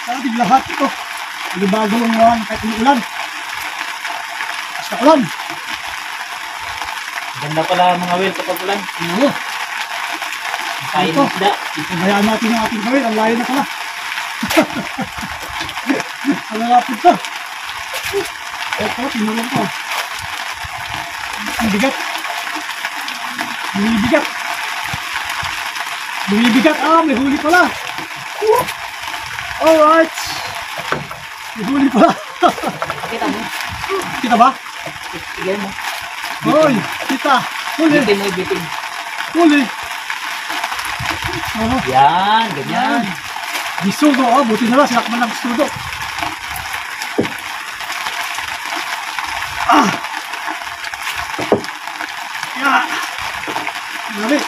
Sa ating lahat ito. Bagong kahit umuulan. Basta ulan. Ganda pala mga Will kapag ulan. Oo. Kain ng isda. Ipabayaan natin ang ating gawin. Ang layo na pala. Ang lapit to. Ito, tinulong ko. Ang bigat. Bumibigat. Bumibigat. May huli pala. Alright. May huli pala. Kita mo. Kita ba? Tigyan mo. Hoy, kita. Huli. Bitin mo, bitin. Huli. Yan, ganyan. Bisugo. Buti na lang. Sinakman ng bisugo. Ya. Grabe.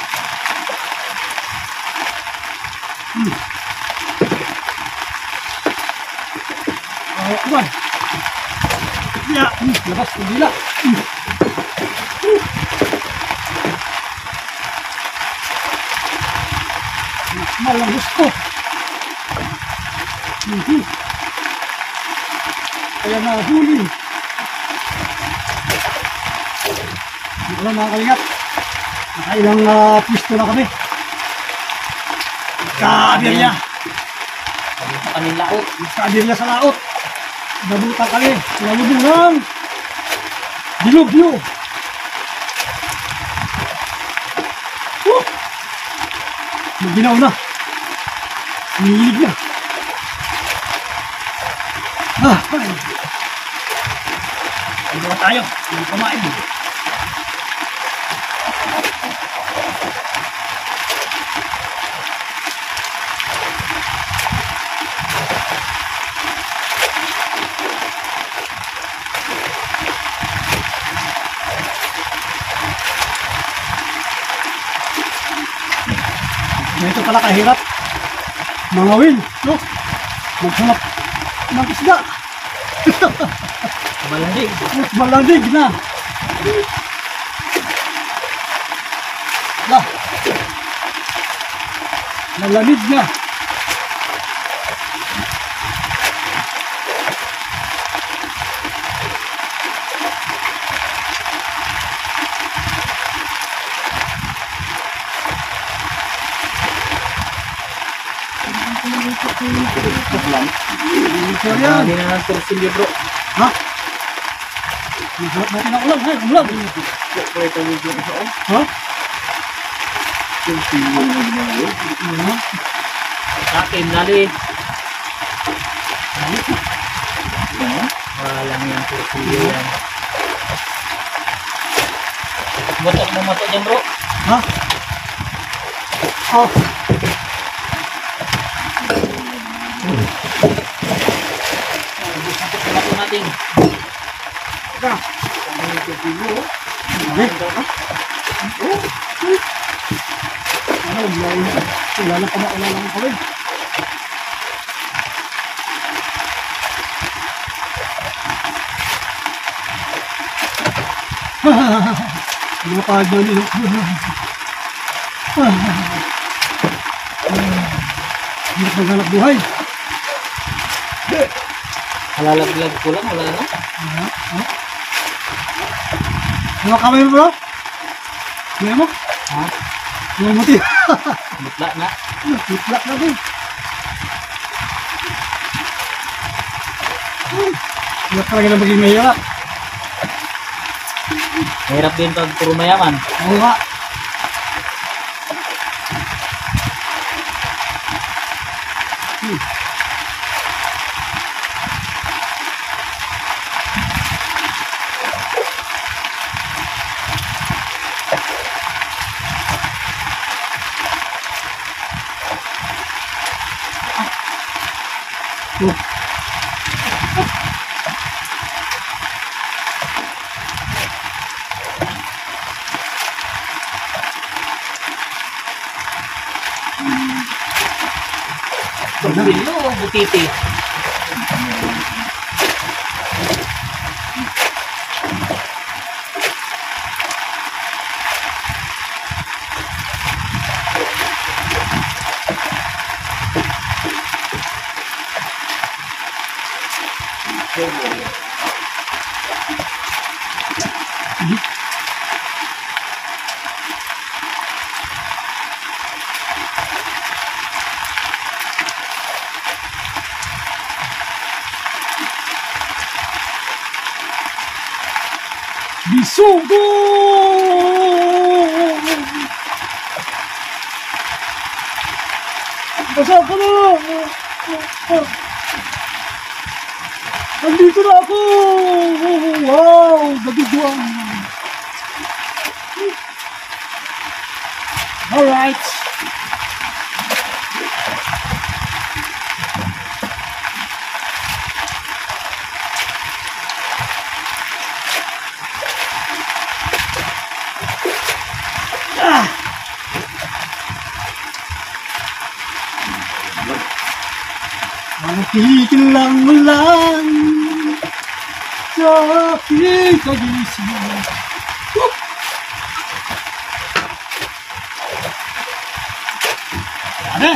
Kuman. Ya. Labas ke gila. Malang gusto. Kaya nahuli. Hindi ko lang nakakalingat. Nakailang pwisto na kami. Kabirya. Sabi pa ng laot. Kabirya sa laot. Nabutan kami. Nalubungan. Bilog-bilog. Maginaw na. Hinihilig na. Ano na tayo? Hindi kumain. Ito pala kahirap. Mga Will, no? Maghanap ng isda. Malandig. Malandig na. Malamig na. Hindi na nagtorsilyo bro. Ha? Iharap natin ang ulam. Hay, ulam. Ha? Sa akin, dali. Walang yung torsilyo yan. Botok mo mato dyan bro. Ha? Oh. Mato natin. Ika. Wala lang kami. Hindi pa doon yun. Hindi pa naghanap buhay. Halalaglag ko lang, wala na. Ano kamay mo bro? Ano mo? Ha? Ano mo tiyo? Butla na. Butla na din. Hirap talaga na maging mahirap. Mahirap din pag puro mayaman. Oo nga. Torsilyo o butiti? Bisugo! Basa ka na! Nandito na ako! Wow! Nagiguan! Alright! Nakikil lang ulan sa aking kagising. Ano?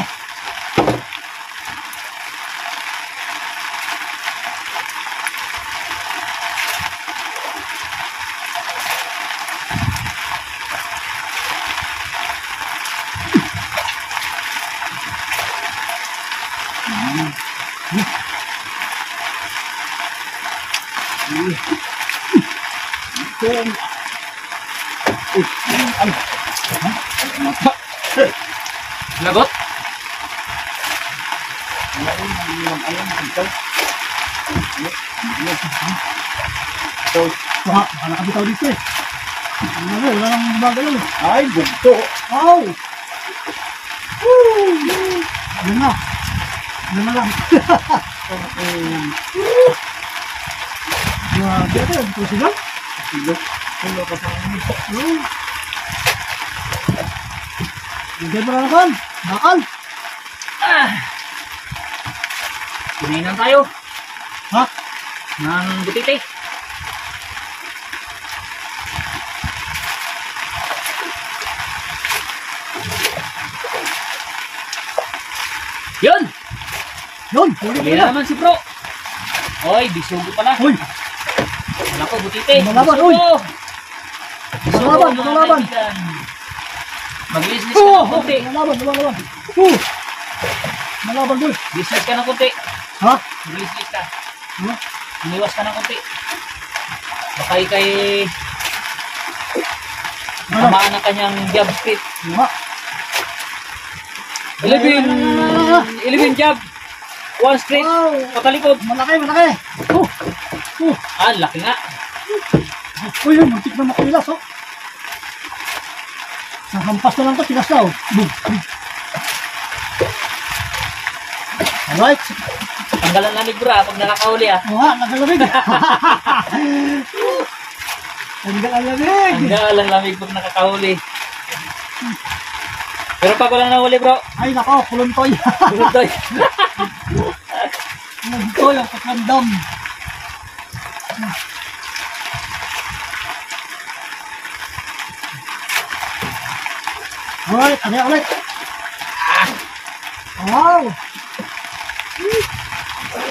Lagot? Baka nakabitaw dito eh. Ano na, wala nang bagalaw eh. Ay, bugto. Wow! Woo! Ano na? Ano na lang? Grabe ito, ito sila? Ano ka sa amin? Bigyan mo na naman. Nakal. Kuminan tayo. Ha? Ng butite. Yun! Yun, huli Huli mo na na. naman si bro. Oy, bisugo pala. Uy, Wala ko, butite. Lumalaban, Bisugo. uy. Bisugo, Lumalaban, mga lumalaban. kaibigan. Mag-business ka ng konti. lumalaban, lumalaban. Lumalaban, boy. Business ka ng konti. Ha? Business ka. Ha? Iniwas ka ng konti. Baka kay Ano? tamaan ang kanyang jab speed. Ha? 11 jab. One straight. Wow. Patalikod. Malaki, malaki. Ah, laki nga. Uy, yun, muntik na makilas, oh. Sa hampas na lang to, tigas na, oh. Boom. Alright. Tanggalan lamig bro pag nakakahuli ah. Oo nga, nagalamig. Nagalamig. Tanggalan lamig pag nakakahuli. Pero pag walang nahuli bro, Ay, nako, kuluntoy. burutoy. Kuluntoy, ang kakandam. Alright, ano ulit? Wow.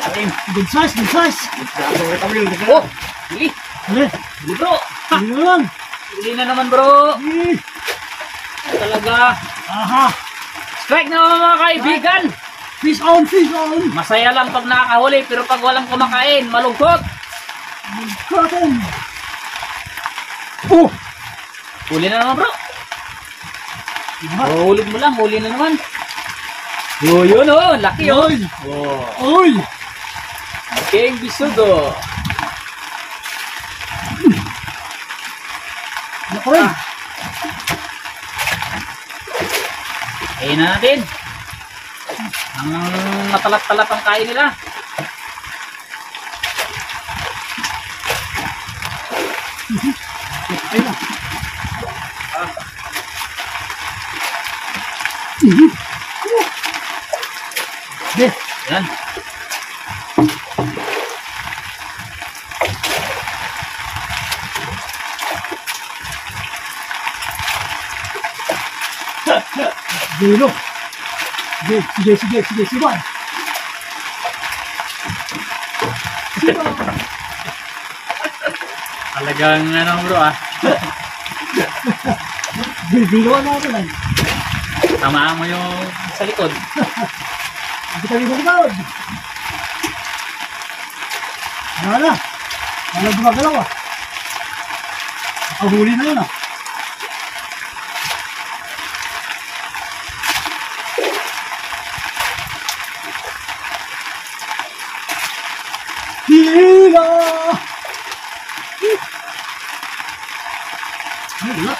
Atin. Good size, good size. Oh, huli. Huli, Huli bro. huli na lang. Huli na naman bro. Eh, Talaga. aha. Strike na mga kaibigan. Fish on, fish on. Masaya lang pag nakakahuli pero pag walang kumakain, malungkot. Cotton. Oh. Huli na naman bro. Diba? Oh, hulog mo lang, huli na naman. Oh, yun oh, laki oh. Oy. Oh, Oy. king bisugo. Ako rin. Ayun na natin. Ang matalat-talat ang kain nila. Ayun na. Okay. Yan. Dulo. Sige, sige, sige, sige, siwan. Talagang ano bro ah. Bibiluan natin ay. Tamaan mo yung sa likod. Hindi kami gumagawad. Wala na. Wala gumagalaw ah. Nakahuli na yun ah. Hila! Ay, wala.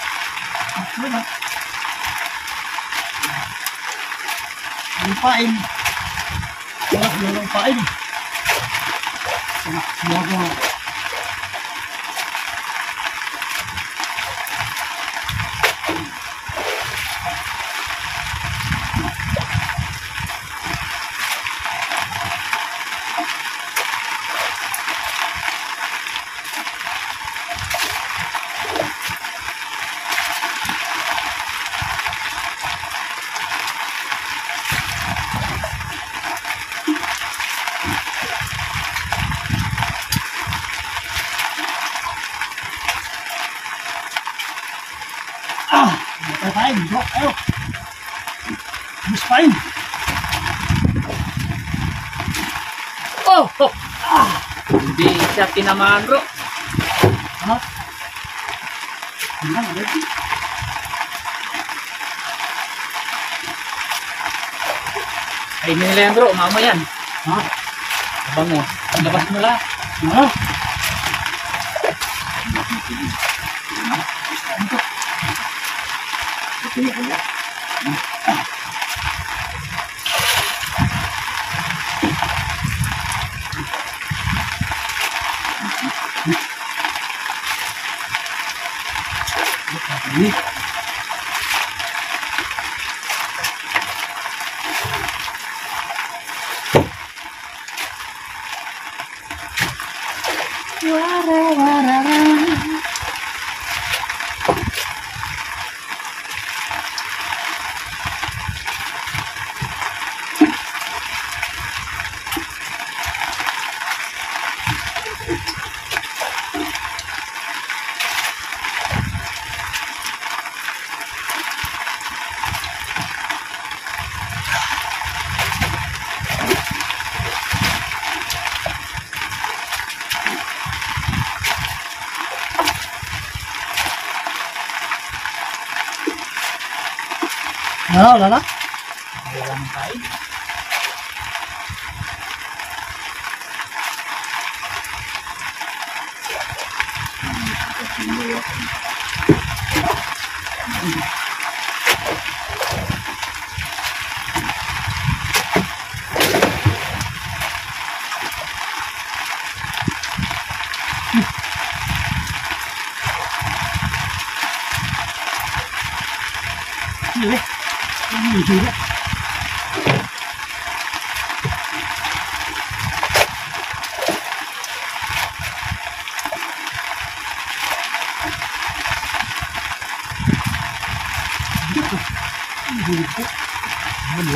Wala. Ang pain. Wala ang pain. Wala. Pain, bro, ayo. Mas pain. Oh! Oh! Hindi siya tinamaan bro. Ha? Ano ulit? Ay nila yan bro, mama yan. Ha? Abang mo. Labas mo lahat. Ha? Ini. Wala na. Wala nang kain. Ini. Ini juga.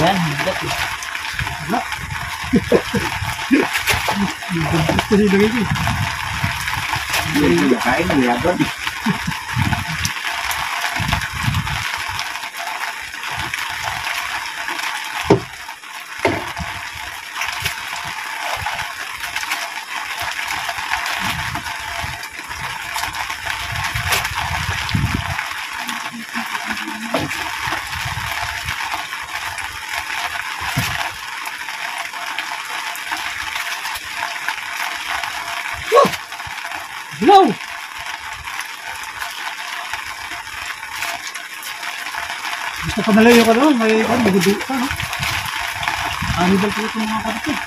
Yan, higit eh. Kasi lagi. Hindi kain ng laban. No! Gusto pa malayo ka doon, may magudu ka, no? Hannibal po itong mga kapatid.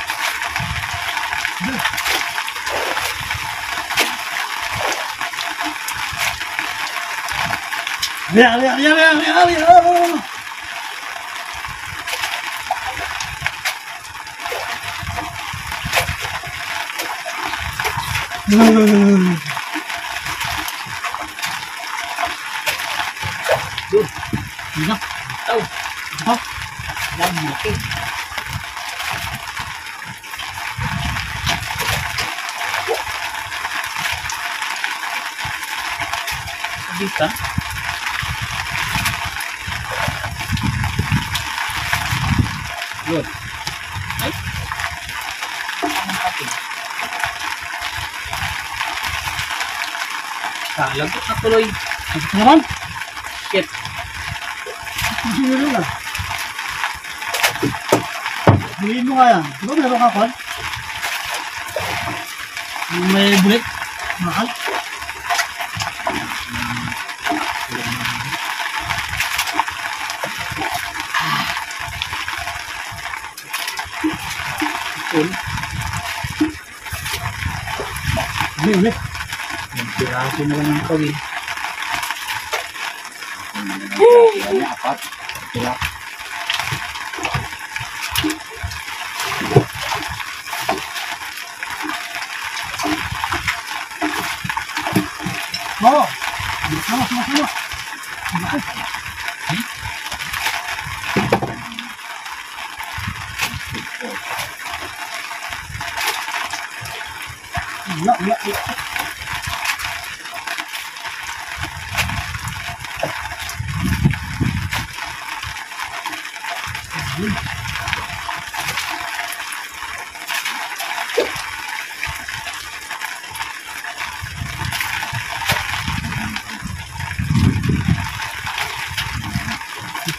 Ali! Ano? Oh! Ha? Lang laki. Dito. Good. Ay. Anong pati? Lagot na tuloy. Ito naman. Shit. Sino rin ah. Buliin mo nga yan. Di ba meron ka kwan? Yung may bulit. Mahal. Cool. Uli. Yung piraso na lang ng kawin. Apat. Sila. Oo. Sama. Wala.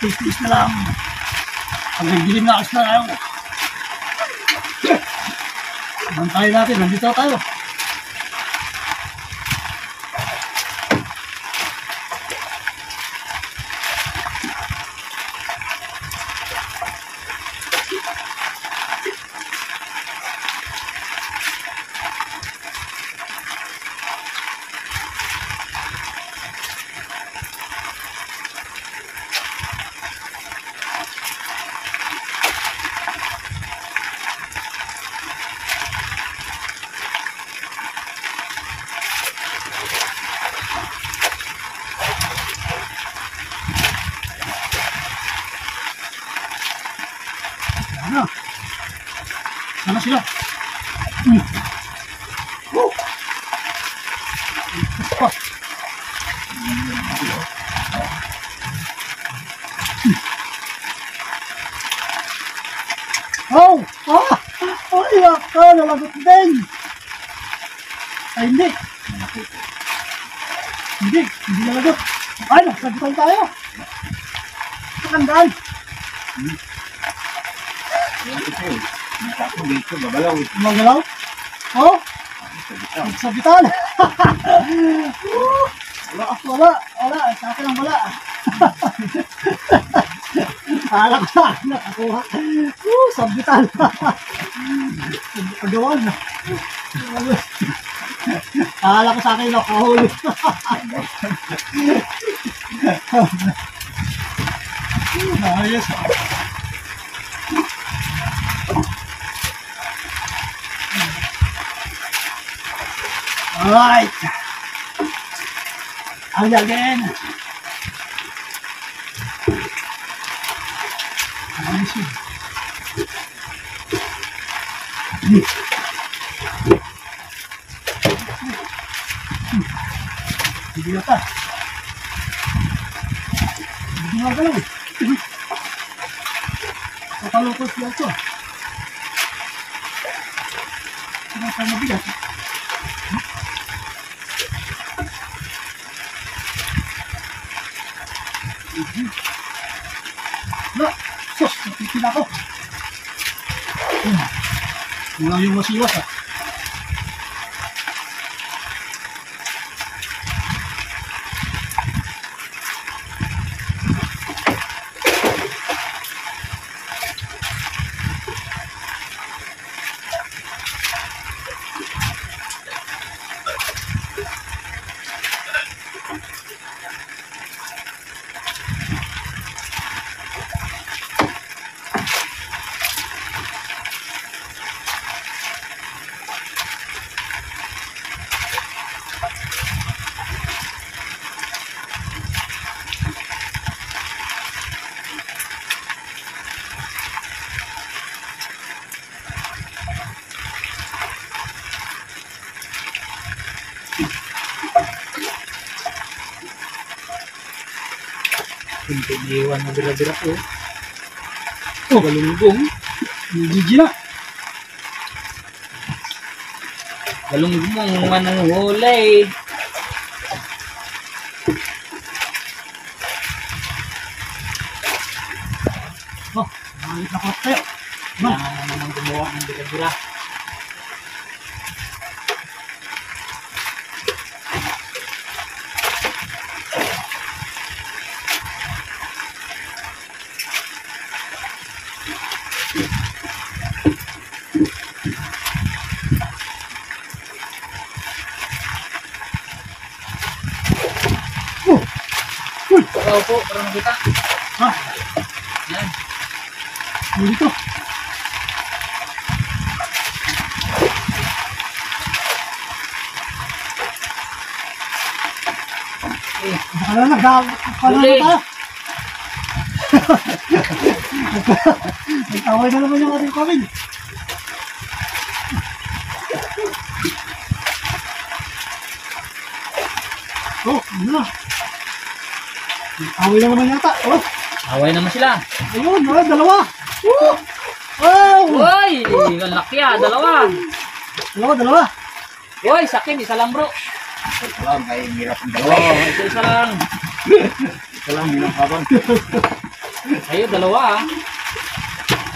Tiis na lang. Pag nagdilim na na tayo. Bantayan natin. Nandito tayo. Ano? Sana sila? Oh. Oh! Ah! Ay, nalagot din! Ay, hindi nalagot. Ay, nagsagutan tayo. Nakandaan. Dito, babalaw. Magalaw? Oh? Nagsabitan. Wala. Sa akin ang wala. Akala ko nakakuha. Sabitan. Pagawan. Akala ko sa akin nakahuli. Ayos. Alright. Again. Ayos yun. Hindi yata. Hindi magalaw eh. Kakalukot siya ito. Ano sa mabigat? No! Sus! Napitin ako. Mula yung masiwas ah. Hindi iwan na bira-bira ko. Oh. Galunggong. Gigi na. Galunggong mananghulay. Oh, malit na kot tayo. Man, Kailangan na naman gumawa ng bira-bira. Oo po, para makita. ha? Yan. Dito. Eh, Baka na nagkakaroon Huli. na tayo. Nag-away na naman yung ating comment. Oh, ano na? Nag-away na naman yata. Oh, away naman sila. ayun, dalawa. Woo! Wow! Uy! Ang laki ah, dalawa. Dalawa. Uy, sa akin, isa lang bro. Wala, may hirap ang Oo, dalawa. isa lang. Ito lang, hirap habang. Ayo, dalawa ah.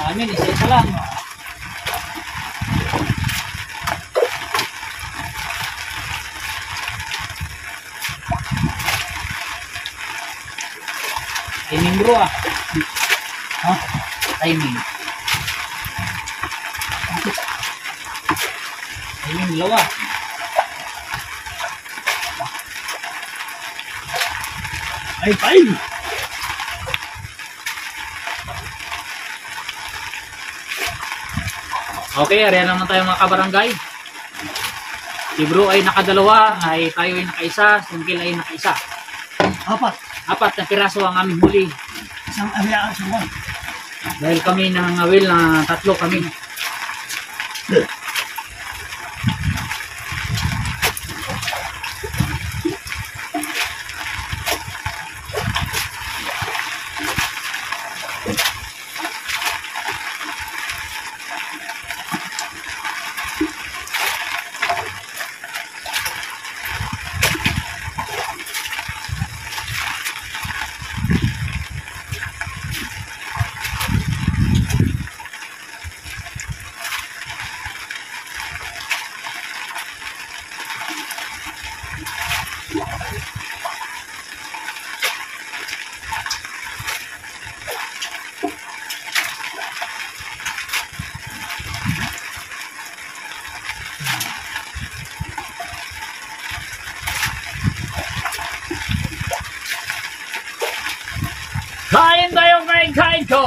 Amin, isa lang. Timing bro ah. Ha? Timing. Timing, dalawa. Ay, fine. Okay, ariyan naman tayo mga kabarangay. Si bro ay nakadalawa, ay tayo ay nakaisa, sungkil ay nakaisa. Apat. 4 na piraso ang aming huli. Isang area, isang one. Dahil kami nangangawil na 3 kami. Kain tayo, kain ko!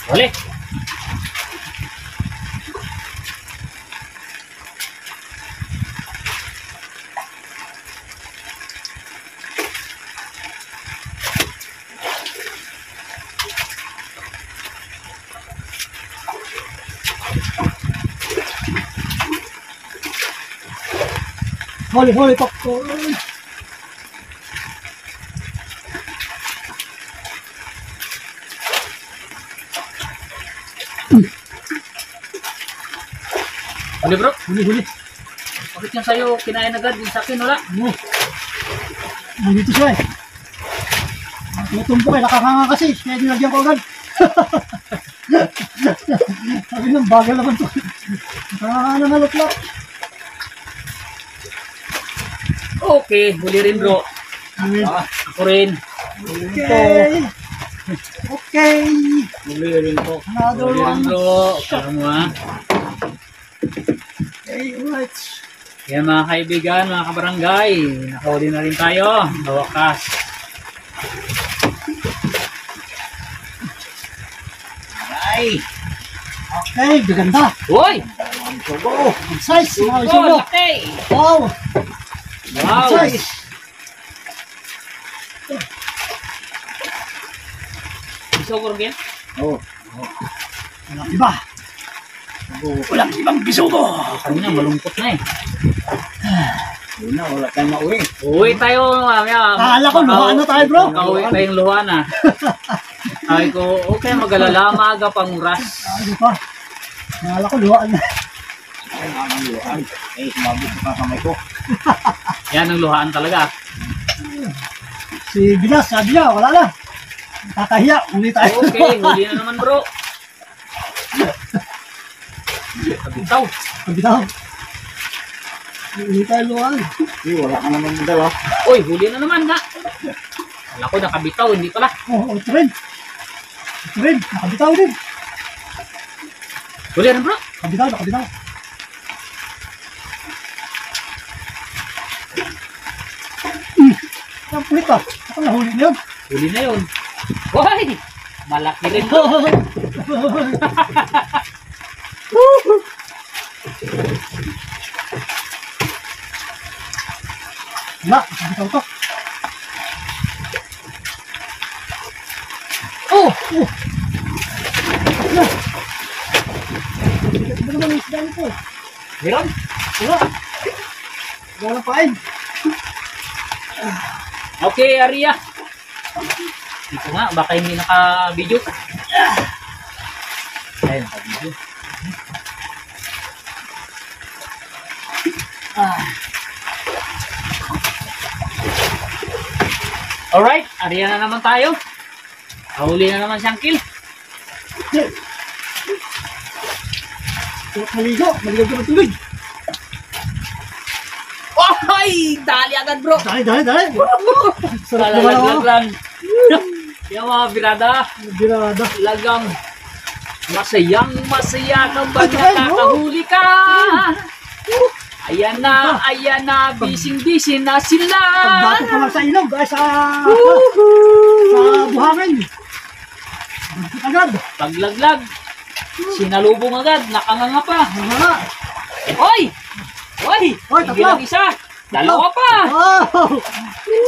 Boleh. Huli, popcorn. Boleh bro? Huli. Bakit yung sa'yo kinain agad? Yung sa akin wala. Ano? Nandito siya eh. Tutumpo eh, nakakanga kasi. Kaya dinagyan ko agad. Sabi ng bagal naman to. Nakakanga ng halot-lot. Okay, huli rin bro. Ako rin. Okay. Okay. Huli rin po. Another Huli rin one. bro. Kala mo ha. Okay, alright. Yan mga kaibigan, mga kabarangay. Nakahuli na rin tayo. Sa wakas. Ay! Okay, gaganda. Uy! Oh, good size. Mga Oh, isubo. laki! Wow. Wow! Good size. Gusto ko rin. Oh, Malaki ba? Walang ibang bisugo. Kanina malungkot na eh. Una, wala tayong mauwi. Uwi tayo mamaya. Akala ko, luhaan na tayo, bro. Makauwi tayong luhaan na. Sabi ko, okay, mag-alala, maaga pang oras. Ano pa? Akala ko, luhaan na. Ay, ang luhaan. Eh, sumabot sa kamay ko. Yan ang luhaan talaga. Si Bilas, sabi niya, wala na. Kakahiya, uli tayo. Okay, huli na naman bro. Kabitaw. Pagkitaw. Uli tayo luhaan. Eh, wala ka naman dala. Uy, huli na naman ha. Wala ko nakabitaw, hindi pala. Ito rin. Ito rin, nakabitaw din. Huli na bro. Nakabitaw, nakabitaw. Ang pulit ah. Ako nahuli na yun. Huli na yun. Uy, malaki rin bro. Wala, nakabitaw to. Oh, Wala. Ito naman yung isda nito. meron. Wala. Wala lang pain. Okay, Aria. Dito nga, baka hindi naka-video. Ay, naka-video. Alright, Aria na naman tayo. Huli na naman siyang kill. Maligo, maligo ka matulog. Ay, dali agad bro. Dali, dali, dali. Sarap naman ako. Lalaglag lang. Yung mga birada, Birada. lagang masayang masaya ka ba Ay, tayo, no? nakakahuli ka? Ayan na, bising-bising na sila. Pagdato pa lang sa ilog, ay sa buhangin. Bakit agad? Paglaglag, sinalubong agad, nakanganga pa. Mga. Oy! Oy! Oy, Hindi tatlo. lang isa, dalawa pa. Oh!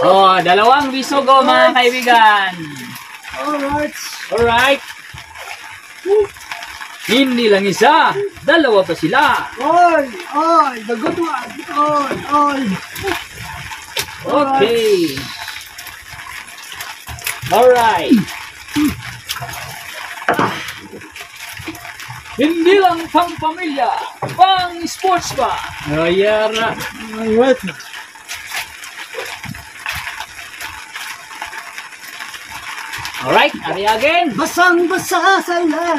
Oh, dalawang bisogo mga kaibigan. Alright. Alright. Hindi lang isa, dalawa pa sila. Oy! Oy! The good one! Oy! Oy! Okay. Alright. Hindi lang pang pamilya, pang sports pa. Ayara. Alright. Alright, ari again. Basang-basa sa ilan.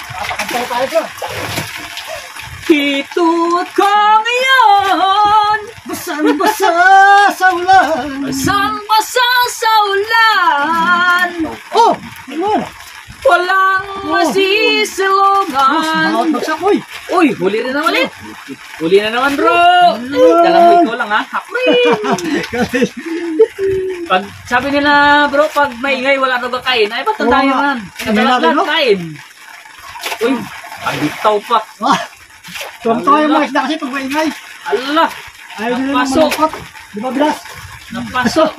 Papakanta tayo bro. Hitut ko ngayon. Basang-basa sa ulan. Basang-basa sa ulan. Oh! Ano? Walang Oh. masisilungan. Bawat bagsak, oy! Uy, huli na naman ulit. Huli na naman bro. Dalamoy ko lang ha. Hakri. Pag sabi nila bro, pag maingay wala na ba kain? Ay, ba't ang Oo tayo nga. man? Tingnan natin, Naglalat no? kain. Uy, pagitaw pa. Ah! Tuwang-tuwa yung mga isda kasi pag maingay. Allah, Ayaw nila Napasok. naman malungkot. Di ba, Bilas? napasok.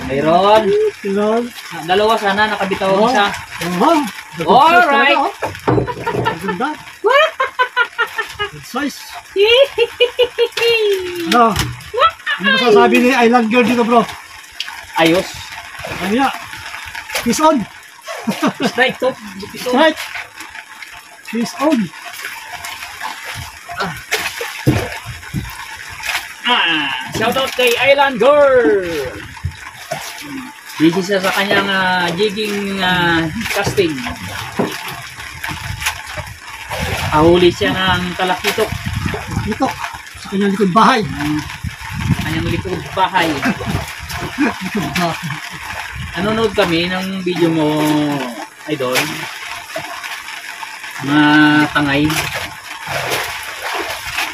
Mayroon. Silog. Dalawa sana, nakabitaw ang Oh. isa. Oh. Alright. Ang ganda. Good size. Ano? Ano masasabi ni Island Girl dito, bro? Ayos. Ano niya? Peace on. Strike to. Right. Peace on. Shoutout kay Island Girl. Busy siya sa kanyang jigging casting. Ahuli siya ng talakitok. Dito. Sa kanyang likod bahay. Kanyang likod bahay. Likod bahay. Nanonood kami ng video mo, idol. Mga tangay.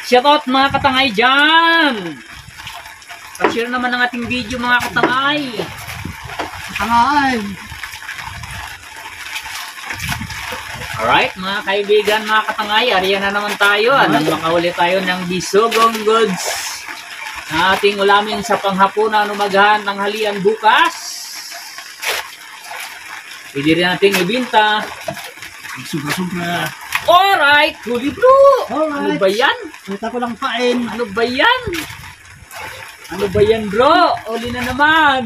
Shoutout mga katangay dyan! Pa-share naman ang ating video mga katangay. Tangain. Alright mga kaibigan, mga katangay, ariyan na naman tayo. Nang makahuli tayo ng bisogong goods na ating ulamin sa panghapunan umagahan ng halian bukas. Pwede rin natin ibinta. Sobra-sobra. Alright, huli bro. Ano Alright. ba yan? Kita ko lang pain. Ano ba yan? Ano ba yan bro? Uli na naman.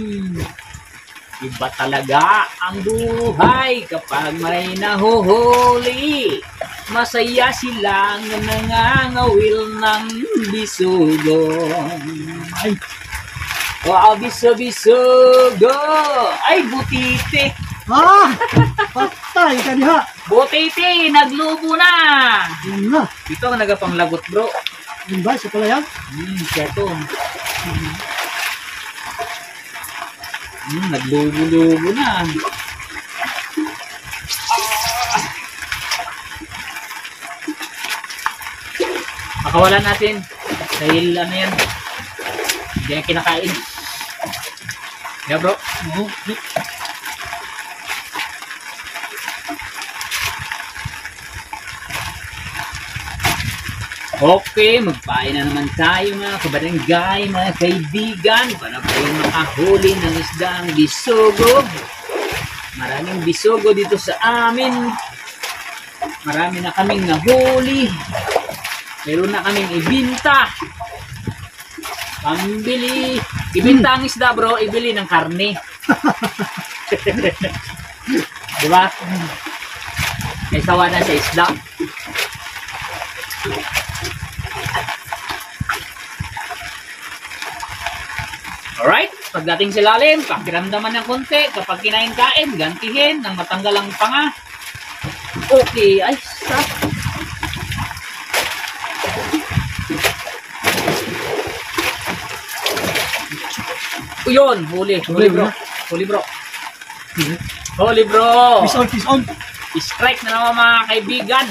Iba talaga ang buhay kapag may nahuhuli. Masaya silang nangangawil ng bisugo. Ay, Wow, biso-bisugo. Ay, butite. patay ka diha. Butite, naglubo na. Yun na. Ito ang nagapanglagot bro. Yun ba? Isa pala yan? Siya to. Naglubo-lubo na. Pakawalan natin. Dahil ano yan. Hindi na kinakain. Yeah bro. Oo. Okay, magpain na naman tayo mga kabarangay, mga kaibigan, para tayo makahuli ng isdang bisugo. Maraming bisugo dito sa amin. Marami na kaming nahuli. Meron na kaming ibinta. Pambili. Ibinta ang isda bro, ibili ng karne. Diba? May sawa na sa isda. Alright, pagdating sa lalim, pakiramdaman ng konti. Kapag kinain-kain, gantihin nang matanggal ang panga. Okay, ay stop. Yun, huli bro. Huli bro. Huli bro. Fish on. Strike na naman mga kaibigan.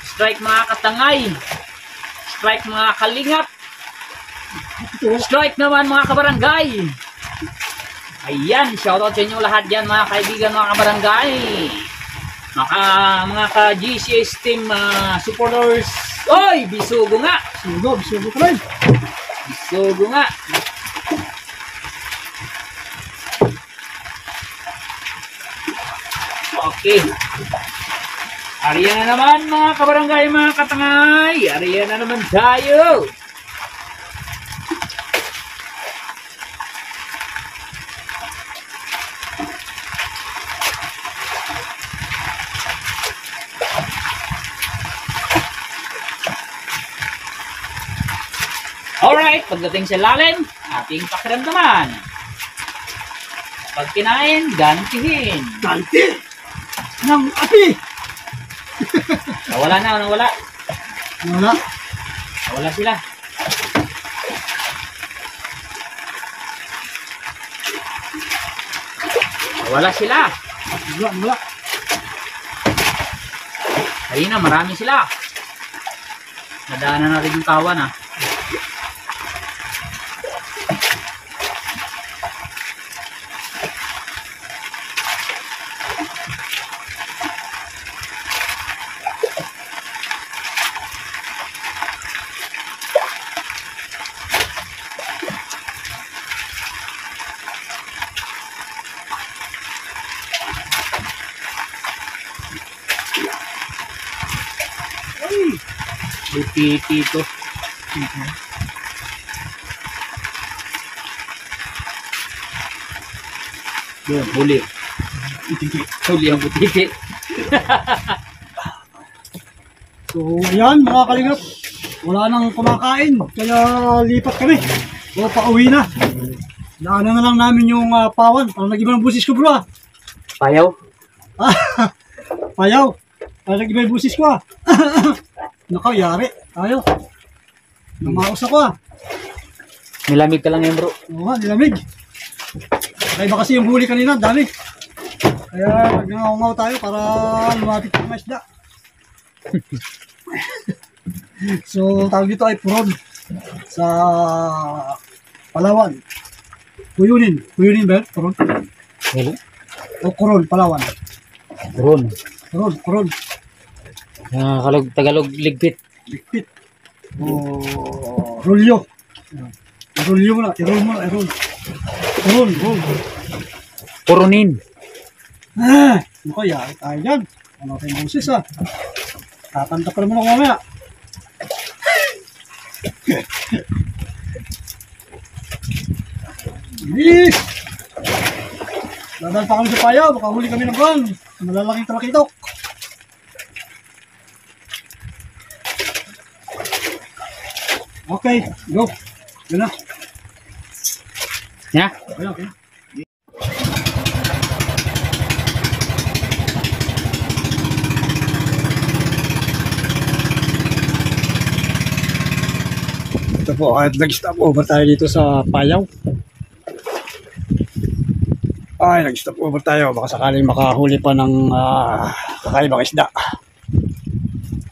Strike mga katangay. Strike mga kalingap. Strike naman mga kabarangay. Ayan, shoutout sa inyo lahat dyan mga kaibigan, mga kabarangay. Mga ka-GCS team supporters. Oy, bisugo nga. Bisugo ka rin. Bisugo nga. Okay. Ariyan na naman mga kabarangay, mga katangay. Ariyan na naman tayo. Alright, pagdating sa lalim, ating pakiramdaman. Pag kinain, gantihin. Ganti ng api. Nawala na, nawala. Wala. Nawala sila. Nawala sila. Wala. Ayun na, marami sila. Nadaanan na rin yung kawan ah. Butiti ito. Yun, huli. Huli ang butiti. So, ayan mga kalingap. Wala nang kumakain. Kaya lipat kami. O, pauwi na. Daanan na lang namin yung pawan. Parang nag-iba ng busis ko bro ah. Payaw? Payaw. Parang nag-iba yung busis ko ah. Naka, yari. Tayo. Namaos ako ah. Nilamig ka lang yan bro. Oo nga, nilamig. Kaya ba kasi yung huli kanina, dami. Kaya nagngangaw tayo para lumapit ng isda. So, tawag dito ay puron sa Palawan. Kuyunin. Kuyunin ba yun? Puron? Hello? O kuron, Palawan. Drone. Kuron. Tagalog ligpit. Likpit. O rolyo. Rolyo mo na. I-roll mo na. Roll. Purunin. Ano kaya? Tayo dyan. Ano tayong boses ah. Tatanda pa naman ako mamaya. Bilis! Dadal pa kami sa payaw, baka huli kami ng buwan. Malalaking talakitok. Okay, go. Yun na. Yeah. Ayun, okay. Ito po, at nag-stop over tayo dito sa Payaw. Ay, nag-stop over tayo. Baka sakaling makahuli pa ng kakaibang isda.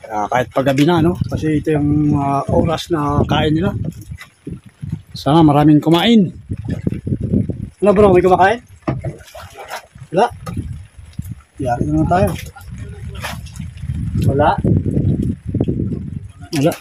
Kahit paggabi na, no? Kasi ito yung oras na kain nila. Sana maraming kumain. Wala bro, may kumakain? Wala. Yari naman tayo. Wala. Wala.